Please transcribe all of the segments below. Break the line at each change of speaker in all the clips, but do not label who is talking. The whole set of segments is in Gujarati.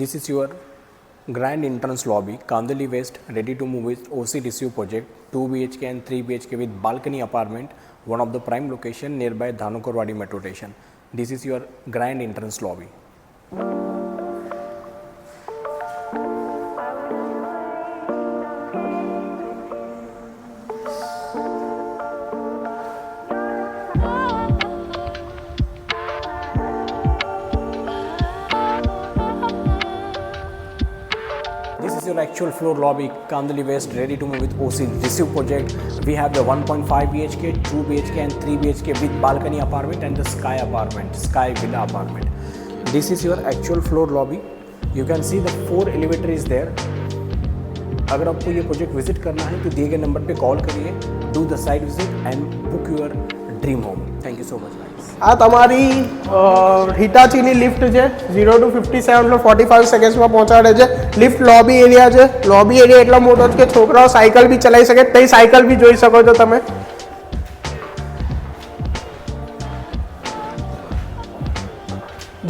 This is your grand entrance lobby, Kandali West, ready to move with OC Receive project, 2 BHK and 3 BHK with balcony apartment, one of the prime location nearby Dhanukarwadi metro station. This is your grand entrance lobby. This is your actual floor lobby, Kandali West, ready to move with OC Receive project. We have the 1.5 BHK, 2 BHK and 3 BHK with balcony apartment and the sky apartment, sky villa apartment. This is your actual floor lobby. You can see the 4 elevator is there. अगर आपको ये प्रोजेक्ट विजिट करना है तो दिए गए नंबर पे कॉल करिए, do the site visit and book your dream home. Thank you so much guys.
આ તમારી હિટાચીની લિફ્ટ છે 0 to 57 નો 45 સેકન્ડ્સમાં પહોંચાડે છે. લિફ્ટ લોબી એરિયા છે. લોબી એરિયા એટલો મોટો છે કે છોકરાઓ સાયકલ બી ચલાવી શકે. તે સાયકલ બી જોઈ શકો છો તમે.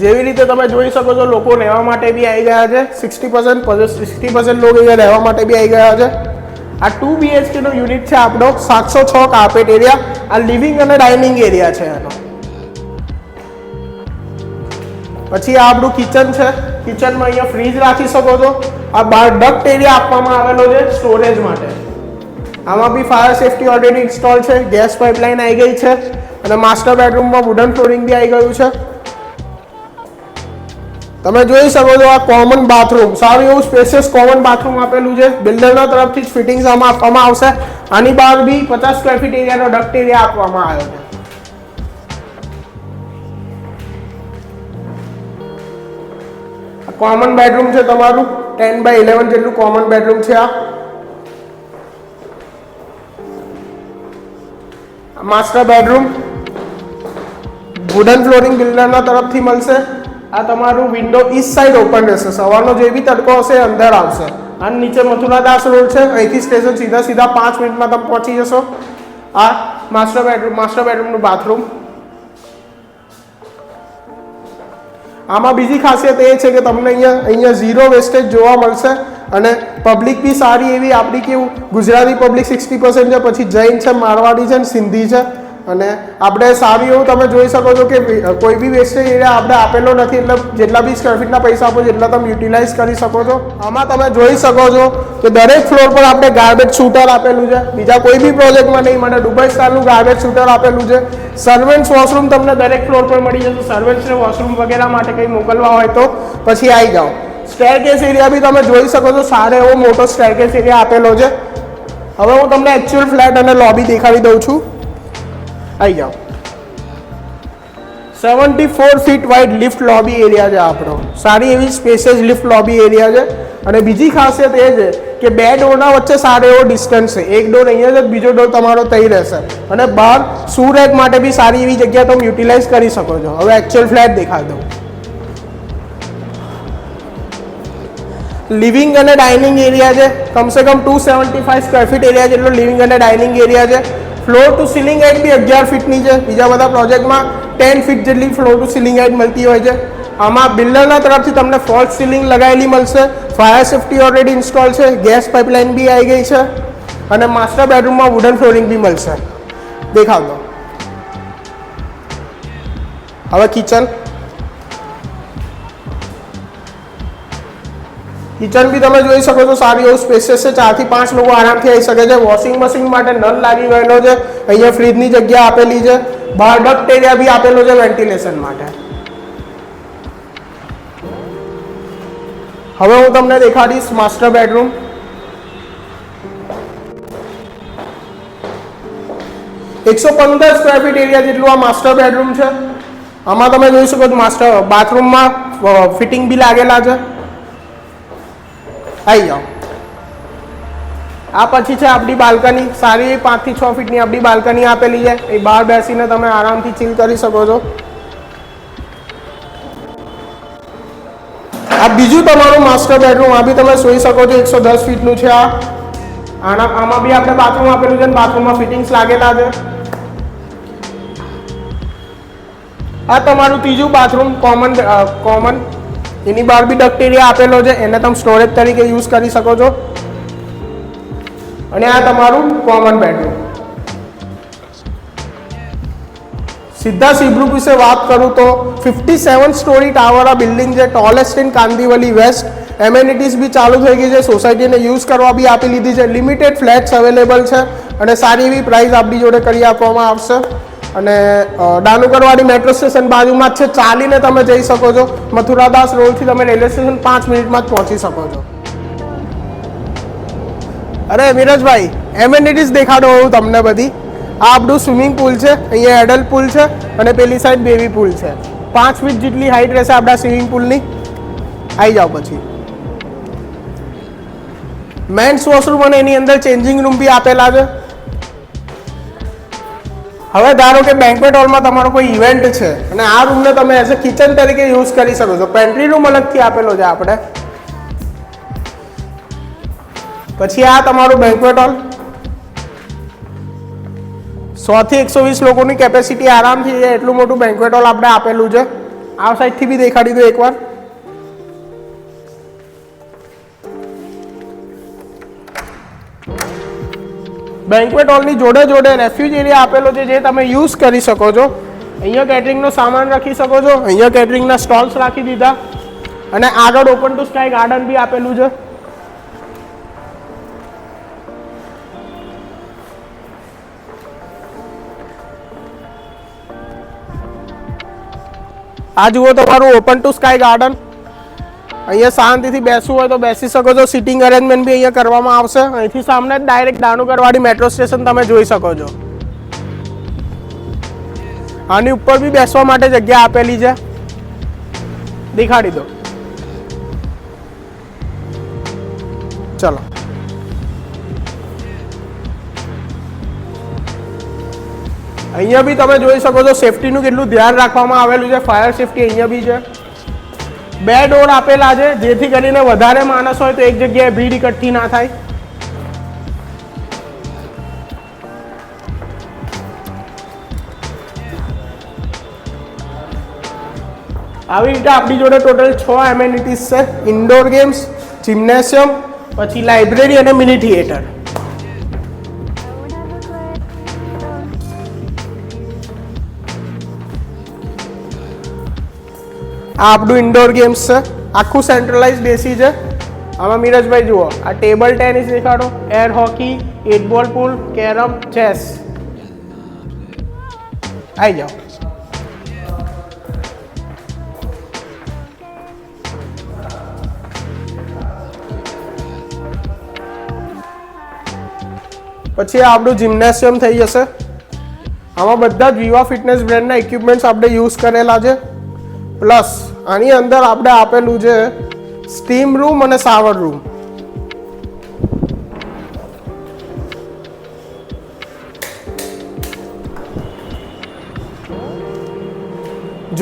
જેવી રીતે તમે જોઈ શકો છો લોકો રહેવા માટે બી આવી ગયા છે. 60% લોકો અહીંયા રહેવા માટે બી આવી ગયા છે. આ 2 BHK નો યુનિટ છે આપણો. 706 કાર્પેટ એરિયા. આ લિવિંગ અને ડાઇનિંગ એરિયા છે એનો. પછી આ આપણું કિચન છે. કિચનમાં અહીંયા ફ્રીજ રાખી શકો છો. આ બહાર ડક્ટ એરિયા આપવામાં આવેલો છે સ્ટોરેજ માટે. આમાં બી ફાયર સેફટી ઓલરેડી ઇન્સ્ટોલ છે. ગેસ પાઇપલાઇન આવી ગઈ છે અને માસ્ટર બેડરૂમમાં વુડન ફ્લોરિંગ બી આવી ગયું છે. તમે જોઈ શકો છો આ કોમન બાથરૂમ, સારું એવું સ્પેશિયસ કોમન બાથરૂમ આપેલું છે. બિલ્ડરના તરફથી જ ફિટિંગ્સ આમાં આપવામાં આવશે. આની બહાર બી 50 સ્ક્વેર ફીટ એરિયાનો ડક્ટ એરિયા આપવામાં આવ્યો છે. કોમન બેડરૂમ છે તમારું 10x11 જેટલું કોમન બેડરૂમ છે. આ માસ્ટર બેડરૂમ વુડન ફ્લોરિંગ બિલ્ડરના તરફથી મળશે. આ તમારું વિન્ડો ઈસ્ટ સાઈડ ઓપન રહેશે. સવારનો જે બી તડકો હશે અંદર આવશે. અને નીચે મથુરાદાસ રોડ છે. અહીંથી સ્ટેશન સીધા 5 મિનિટમાં તમે પહોંચી જશો. આ માસ્ટર બેડરૂમનું બાથરૂમ. આમાં બીજી ખાસિયત એ છે કે તમને અહીંયા ઝીરો વેસ્ટેજ જોવા મળશે અને પબ્લિક બી સારી એવી આપણી કેવું ગુજરાતી પબ્લિક 60% છે, પછી જૈન છે, મારવાડી છે અને સિંધી છે. અને આપણે સારું એવું તમે જોઈ શકો છો કે કોઈ બી વેસ્ટેજ એરિયા આપણે આપેલો નથી. એટલે જેટલા બી સ્ક્વેર ફીટના પૈસા આપો જેટલા તમે યુટિલાઇઝ કરી શકો છો. આમાં તમે જોઈ શકો છો કે દરેક ફ્લોર પર આપણે ગાર્બેજ શૂટર આપેલું છે. બીજા કોઈ બી પ્રોજેક્ટમાં નહીં મળે. દુબઈ સ્ટાઇલનું ગાર્બેજ શૂટર આપેલું છે. સર્વન્ટ્સ વોશરૂમ તમને દરેક ફ્લોર પર મળી જશે. સર્વન્ટ્સને વોશરૂમ વગેરે માટે કંઈ મોકલવા હોય તો પછી આવી જાઓ. સ્ટેરકેસ એરિયા બી તમે જોઈ શકો છો. સારો એવો મોટો સ્ટેરકેસ એરિયા આપેલો છે. હવે હું તમને એકચ્યુઅલ ફ્લેટ અને લોબી દેખાડી દઉં છું. આવી જાઓ. 74 feet wide lift lobby area છે આપણો. સારી એવી સ્પેશિયસ લિફ્ટ લોબી એરિયા છે. અને બીજી ખાસિયત એ છે કે 2 ડોરના વચ્ચે સારો એવો ડિસ્ટન્સ છે. એક ડોર અહીંયા છે, બીજો ડોર તમારો તઈ રહેશે. અને બહાર શૂ રેક માટે બી સારી એવી જગ્યા તમે યુટિલાઇઝ કરી શકો છો. હવે એકચ્યુઅલ ફ્લેટ દેખાડી દઉં. લિવિંગ અને ડાઇનિંગ એરિયા છે. કમસે કમ 275 સ્ક્વેર ફીટ એરિયા જેટલો લિવિંગ અને ડાઇનિંગ એરિયા છે. ફ્લોર ટુ સીલિંગ હાઇટ બી 11 ફીટની છે. બીજા બધા પ્રોજેક્ટમાં 10 ફીટ જેટલી ફ્લોર ટુ સીલિંગ હાઇટ મળતી હોય છે. આમાં બિલ્ડરના તરફથી તમને ફોલ્સ સીલિંગ લગાવેલી મળશે. ફાયર સેફટી ઓલરેડી ઇન્સ્ટોલ છે. ગેસ પાઇપલાઇન બી આવી ગઈ છે. અને માસ્ટર બેડરૂમમાં વુડન ફ્લોરિંગ બી મળશે. દેખાવ દો. હવે કિચન બી તમે જોઈ શકો છો. સારી એવું સ્પેશિયસ છે. 4 થી 5 લોકો આરામથી આવી શકે છે. વોશિંગ મશીન માટે નળ લાગી ગયેલો છે. અહીંયા ફ્રીજની જગ્યા આપેલી છે. બહાર ડક્ટ એરિયા બી આપેલો છે વેન્ટિલેશન માટે. હવે હું તમને દેખાડીશ master bedroom. $115 square feet area જેટલું આ માસ્ટર બેડરૂમ છે. આમાં તમે જોઈ શકો છો માસ્ટર બાથરૂમમાં ફિટિંગ બી લાગેલા છે. આવી જાઓ. આ પછી છે આપણી બાલ્કની. સારી 5 થી 6 ફીટની આપણી બાલ્કની આપેલી છે. એ બહાર બેસીને તમે આરામથી ચીલ કરી શકો છો. આ બીજું તમારું માસ્ટર બેડરૂમ. આ બી તમે જોઈ શકો છો 110 ફીટનું છે. આમાં બી આપણે બાથરૂમ આપેલું છે. બાથરૂમમાં ફિટિંગ્સ લાગેલા છે. આ તમારું ત્રીજું બાથરૂમ કોમન એની બહાર બી ડક્ટ એરિયા આપેલો છે, એને તમે સ્ટોરેજ તરીકે યુઝ કરી શકો છો. અને આ તમારું કોમન બેડરૂમ. સીધા સીબ્રુક વિશે વાત કરું તો 57 સ્ટોરી ટાવર આ બિલ્ડિંગ છે, ટોલેસ્ટ ઇન કાંદિવલી વેસ્ટ. એમેનિટીઝ બી ચાલુ થઈ ગઈ છે, સોસાયટીને યુઝ કરવા બી આપી લીધી છે. લિમિટેડ ફ્લેટ્સ અવેલેબલ છે અને સારી એવી પ્રાઇસ આપણી જોડે કરી આપવામાં આવશે. અને દાનુકરવાડી મેટ્રો સ્ટેશન બાજુમાં જ છે, ચાલીને તમે જઈ શકો છો. મથુરાદાસ રોડથી તમે રેલવે સ્ટેશન 5 મિનિટમાં જ પહોંચી શકો છો. અરે વિરજભાઈ, એમેનિટીઝ દેખાડો હું તમને બધી. આ આપણું સ્વિમિંગ પુલ છે, અહીંયા એડલ્ટ પુલ છે અને પેલી સાઈડ બેબી પુલ છે. 5 ફીટ જેટલી હાઈટ રહેશે આપણા સ્વિમિંગ પુલની. આવી જાઓ પછી. મેન્સ વોશરૂમ અને એની અંદર ચેન્જિંગ રૂમ બી આપેલા છે. હવે ધારો કે બેન્ક્વેટ હોલમાં તમારો કોઈ ઇવેન્ટ છે અને આ રૂમને તમે એઝ અ કિચન તરીકે યુઝ કરી શકો છો. પેન્ટ્રી રૂમ અલગથી આપેલો છે આપણે. પછી આ તમારું બેન્ક્વેટ હોલ, 100 થી 120 લોકોની કેપેસિટી આરામથી છે, એટલું મોટું બેન્ક્વેટ હોલ આપણે આપેલું છે. આ સાઈડથી બી દેખાડી દો એકવાર. બેન્ક્વેટ હોલની જોડે જોડે રેફ્યુજ એરિયા આપેલો છે, જે તમે યુઝ કરી શકો છો. અહીંયા કેટરિંગનો સામાન રાખી શકો છો. અહીંયા કેટરિંગના સ્ટોલ્સ રાખી દીધા અને આગળ ઓપન ટુ સ્કાય ગાર્ડન બી આપેલું છે. આ જુઓ તમારું ઓપન ટુ સ્કાય ગાર્ડન. અહીંયા શાંતિથી બેસવું હોય તો બેસી શકો છો. સિટિંગ અરેન્જમેન્ટ બી અહીંયા કરવામાં આવશે. અહીંથી સામે ડાયરેક્ટ દાનુકરવાડી મેટ્રો સ્ટેશન તમે જોઈ શકો છો. આની ઉપર બી બેસવા માટે જગ્યા આપેલી છે, દેખાડી દો. ચલો, અહીંયા બી તમે જોઈ શકો છો સેફટીનું કેટલું ધ્યાન રાખવામાં આવેલું છે. ફાયર સેફટી અહીંયા બી છે. 2 ડોર આપેલા છે, જેથી કરીને વધારે માણસ હોય તો એક જગ્યાએ ભીડ એકઠી ના થાય. આવી રીતે આપણી જોડે ટોટલ 6 એમેનિટીઝ છે. ઇન્ડોર ગેમ્સ, જિમ્નેશિયમ, પછી લાઇબ્રેરી અને મિની થિયેટર. આ આપણું ઇન્ડોર ગેમ્સ છે, આખું સેન્ટ્રલાઇઝ એસી છે. આમાં મિરજભાઈ જુઓ, આ ટેબલ ટેનિસ દેખાડો, એર હોકી, 8 બોલ પૂલ, કેરમ, ચેસ. આવી જાઓ. પછી આ આપણું જિમ્નેશિયમ થઈ જશે. આમાં બધા જ વિવા ફિટનેસ બ્રાન્ડના ઇક્વિપમેન્ટ્સ આપણે યુઝ કરેલા છે. પ્લસ આની અંદર આપણે આપેલું છે સ્ટીમ રૂમ અને શાવર રૂમ.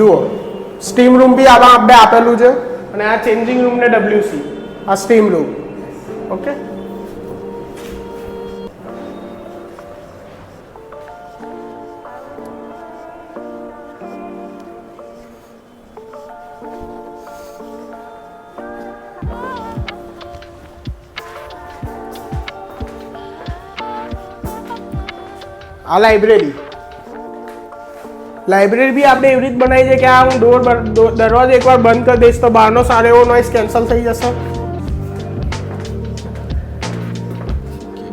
જુઓ, સ્ટીમ રૂમ બી આમાં આપણે આપેલું છે અને આ ચેન્જિંગ રૂમ ને WC, આ સ્ટીમ રૂમ. ઓકે, આ લાઇબ્રેરી બી આપણે એવી રીતે બનાવી છે કે આ હું દરવાજો એકવાર બંધ કરી દઈશ તો બહારનો સારો એવો નોઇઝ કેન્સલ થઈ જશે.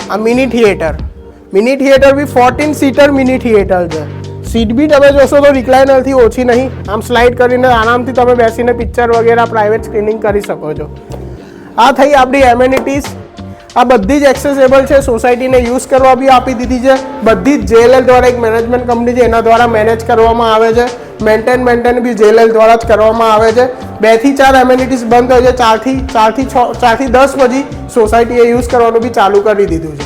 આ મિની થિયેટર બી 14 સીટર મિની થિયેટર છે. સીટ બી તમે જોશો તો રિક્લાઇનરથી ઓછી નહીં. આમ સ્લાઇડ કરીને આરામથી તમે બેસીને પિક્ચર વગેરે પ્રાઇવેટ સ્ક્રીનિંગ કરી શકો છો. આ થઈ આપણી એમેનિટીઝ. આ બધી જ એક્સેસેબલ છે, સોસાયટીને યુઝ કરવા બી આપી દીધી છે. બધી જ JLL દ્વારા એક મેનેજમેન્ટ કંપની છે, એના દ્વારા મેનેજ કરવામાં આવે છે. મેન્ટેન બી JLL દ્વારા જ કરવામાં આવે છે. 2 થી 4 એમેનિટીઝ બંધ હોય છે, 4 થી 10 પછી સોસાયટીએ યુઝ કરવાનું બી ચાલુ કરી દીધું છે.